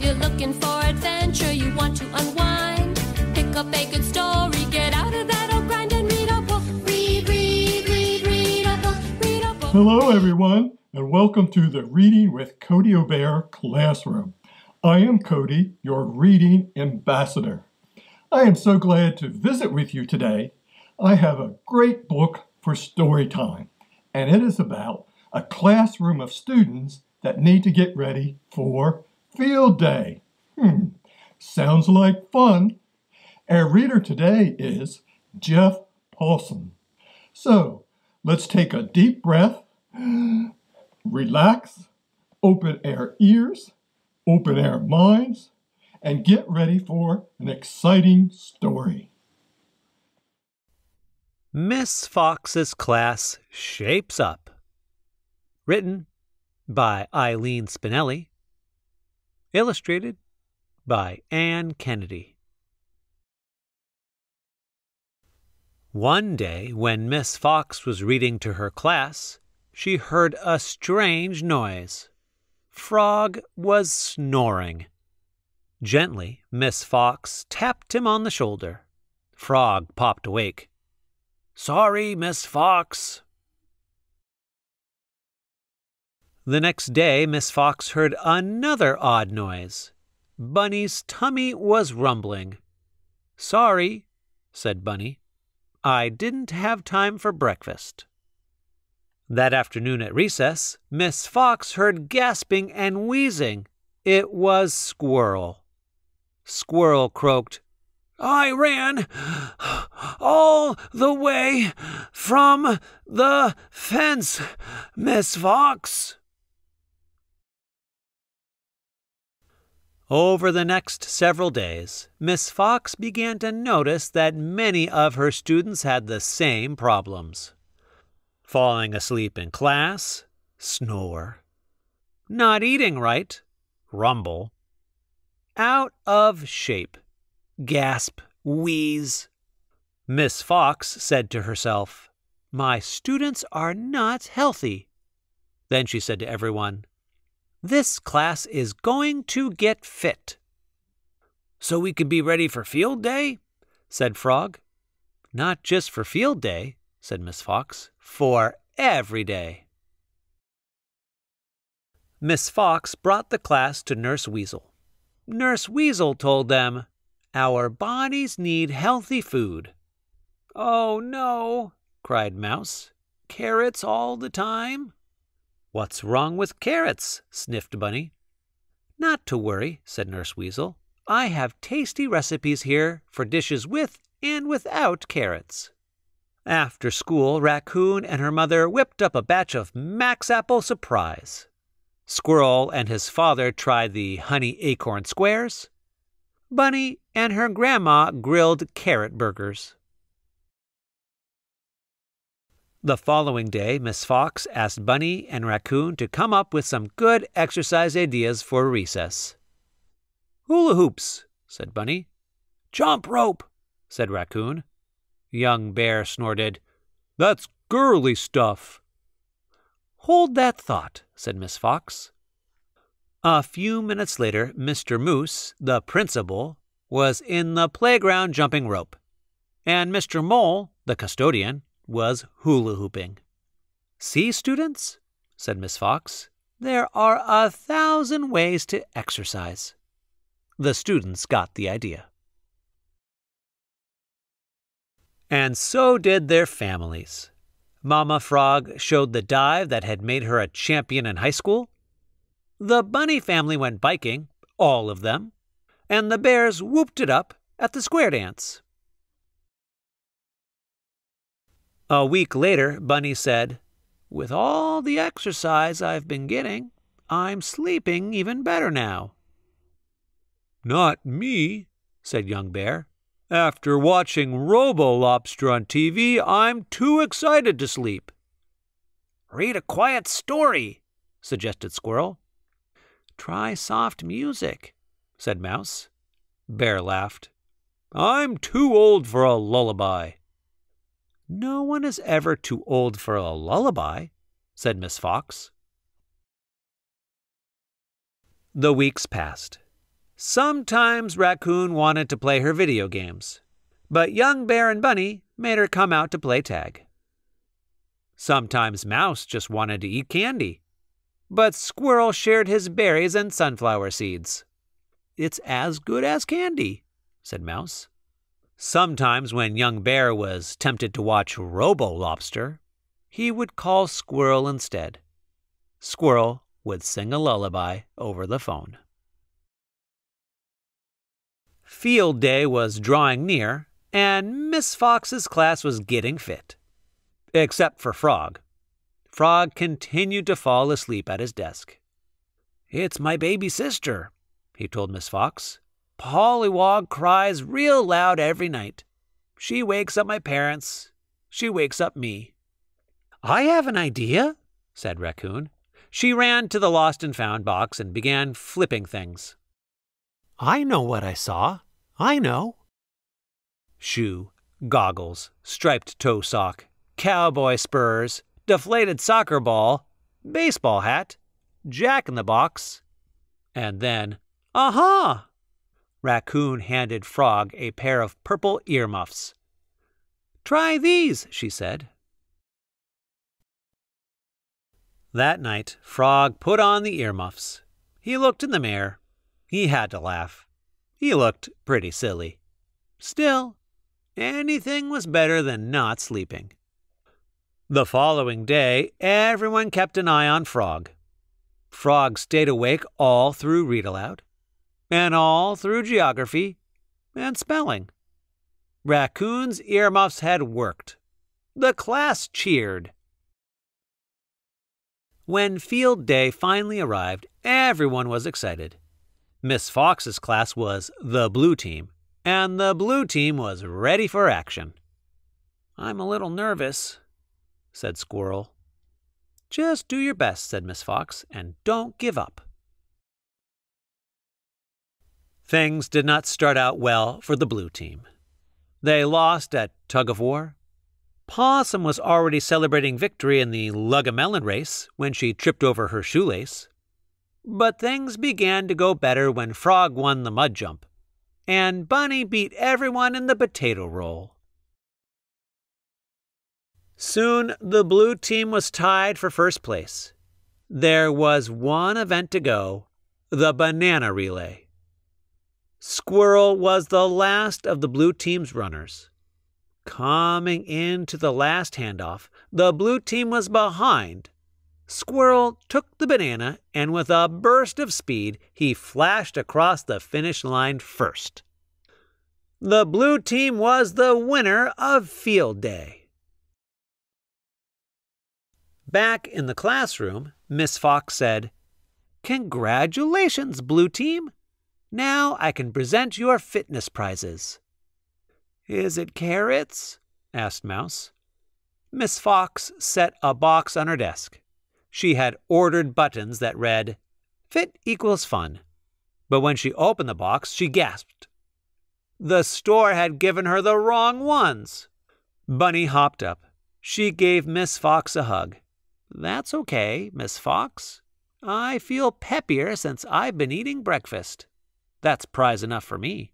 You're looking for adventure, you want to unwind. Pick up a good story, get out of that old grind and read a book. Read a book, read a book. Hello everyone, and welcome to the Reading with Kody O'Bear classroom. I am Kody, your reading ambassador. I am so glad to visit with you today. I have a great book for story time, and it is about a classroom of students that need to get ready for field day. Sounds like fun. Our reader today is Jeff Paulson. So let's take a deep breath, relax, open our ears, open our minds, and get ready for an exciting story. Miss Fox's Class Shapes Up. Written by Eileen Spinelli. Illustrated by Anne Kennedy. One day, when Miss Fox was reading to her class, she heard a strange noise. Frog was snoring. Gently, Miss Fox tapped him on the shoulder. Frog popped awake. "Sorry, Miss Fox." The next day, Miss Fox heard another odd noise. Bunny's tummy was rumbling. "Sorry," said Bunny. "I didn't have time for breakfast." That afternoon at recess, Miss Fox heard gasping and wheezing. It was Squirrel. Squirrel croaked, "I ran all the way from the fence, Miss Fox." Over the next several days, Miss Fox began to notice that many of her students had the same problems. Falling asleep in class, snore. Not eating right, rumble. Out of shape, gasp, wheeze. Miss Fox said to herself, "My students are not healthy." Then she said to everyone, "This class is going to get fit." "So we can be ready for field day?" said Frog. "Not just for field day," said Miss Fox, "for every day." Miss Fox brought the class to Nurse Weasel. Nurse Weasel told them, "Our bodies need healthy food." "Oh, no," cried Mouse. "Carrots all the time?" "What's wrong with carrots?" sniffed Bunny. "Not to worry," said Nurse Weasel. "I have tasty recipes here for dishes with and without carrots." After school, Raccoon and her mother whipped up a batch of Max Apple Surprise. Squirrel and his father tried the honey acorn squares. Bunny and her grandma grilled carrot burgers. The following day, Miss Fox asked Bunny and Raccoon to come up with some good exercise ideas for recess. "Hula hoops," said Bunny. "Jump rope," said Raccoon. Young Bear snorted, "That's girly stuff." "Hold that thought," said Miss Fox. A few minutes later, Mr. Moose, the principal, was in the playground jumping rope, and Mr. Mole, the custodian, was hula hooping. "See, students," said Miss Fox, "there are 1,000 ways to exercise." The students got the idea. And so did their families. Mama Frog showed the dive that had made her a champion in high school. The Bunny family went biking, all of them, and the Bears whooped it up at the square dance. A week later, Bunny said, "With all the exercise I've been getting, I'm sleeping even better now." "Not me," said Young Bear. "After watching Robo-Lobster on TV, I'm too excited to sleep." "Read a quiet story," suggested Squirrel. "Try soft music," said Mouse. Bear laughed. "I'm too old for a lullaby." "No one is ever too old for a lullaby," said Miss Fox. The weeks passed. Sometimes Raccoon wanted to play her video games, but young Bear and Bunny made her come out to play tag. Sometimes Mouse just wanted to eat candy, but Squirrel shared his berries and sunflower seeds. "It's as good as candy," said Mouse. Sometimes when young Bear was tempted to watch Robo-Lobster, he would call Squirrel instead. Squirrel would sing a lullaby over the phone. Field day was drawing near, and Miss Fox's class was getting fit. Except for Frog. Frog continued to fall asleep at his desk. "It's my baby sister," he told Miss Fox. "Pollywog cries real loud every night. She wakes up my parents. She wakes up me." "I have an idea," said Raccoon. She ran to the lost and found box and began flipping things. "I know what I saw. I know." Shoe, goggles, striped toe sock, cowboy spurs, deflated soccer ball, baseball hat, jack-in-the-box, and then, aha! Raccoon handed Frog a pair of purple earmuffs. "Try these," she said. That night, Frog put on the earmuffs. He looked in the mirror. He had to laugh. He looked pretty silly. Still, anything was better than not sleeping. The following day, everyone kept an eye on Frog. Frog stayed awake all through read aloud, and all through geography and spelling. Raccoon's earmuffs had worked. The class cheered. When field day finally arrived, everyone was excited. Miss Fox's class was the blue team, and the blue team was ready for action. "I'm a little nervous," said Squirrel. "Just do your best," said Miss Fox, "and don't give up." Things did not start out well for the blue team. They lost at Tug of War. Possum was already celebrating victory in the Lug-a-Melon race when she tripped over her shoelace. But things began to go better when Frog won the mud jump, and Bunny beat everyone in the potato roll. Soon the blue team was tied for first place. There was one event to go, the banana relay. Squirrel was the last of the blue team's runners. Coming into the last handoff, the blue team was behind. Squirrel took the banana, and with a burst of speed, he flashed across the finish line first. The blue team was the winner of field day. Back in the classroom, Miss Fox said, "Congratulations, blue team. Now I can present your fitness prizes." "Is it carrots?" asked Mouse. Miss Fox set a box on her desk. She had ordered buttons that read, "Fit equals fun." But when she opened the box, she gasped. The store had given her the wrong ones. Bunny hopped up. She gave Miss Fox a hug. "That's okay, Miss Fox. I feel peppier since I've been eating breakfast. That's prize enough for me."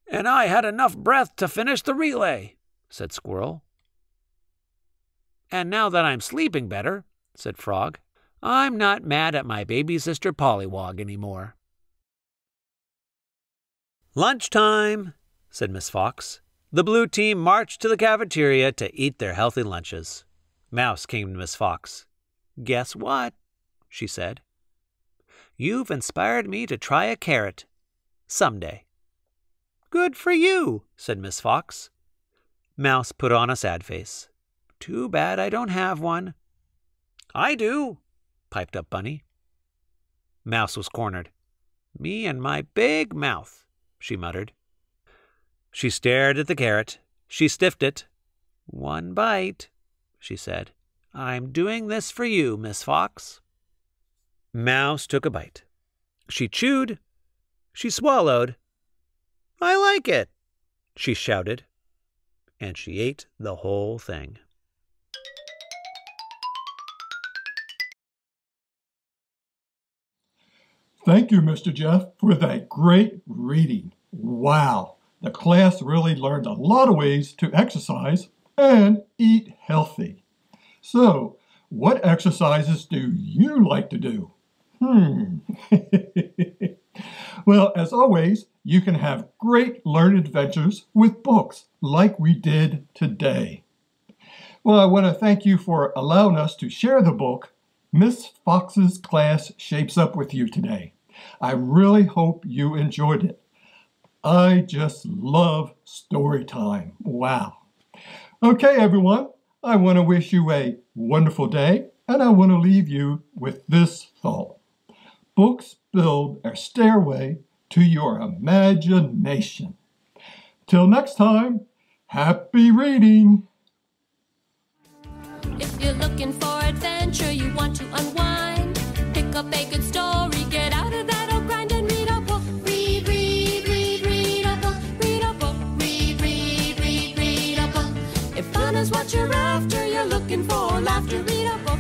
"And I had enough breath to finish the relay," said Squirrel. "And now that I'm sleeping better," said Frog, "I'm not mad at my baby sister Pollywog anymore." "Lunchtime," said Miss Fox. The blue team marched to the cafeteria to eat their healthy lunches. Mouse came to Miss Fox. "Guess what?" she said. "You've inspired me to try a carrot. Someday." "Good for you," said Miss Fox. Mouse put on a sad face. "Too bad I don't have one." "I do," piped up Bunny. Mouse was cornered. "Me and my big mouth," she muttered. She stared at the carrot. She sniffed it. "One bite," she said. "I'm doing this for you, Miss Fox." Mouse took a bite. She chewed. She swallowed. "I like it," she shouted, and she ate the whole thing. Thank you, Mr. Jeff, for that great reading. Wow, the class really learned a lot of ways to exercise and eat healthy. So, what exercises do you like to do? Well, as always, you can have great learning adventures with books like we did today. Well, I want to thank you for allowing us to share the book Miss Fox's Class Shapes Up with you today. I really hope you enjoyed it. I just love story time. Wow. Okay, everyone, I want to wish you a wonderful day, and I want to leave you with this thought. Books build a stairway to your imagination. Till next time, happy reading! If you're looking for adventure, you want to unwind, pick up a good story, get out of that old grind and read a book. Read, read, read, read a book, read a book, read, read, read, read a book. If fun is what you're after, you're looking for laughter, read a book.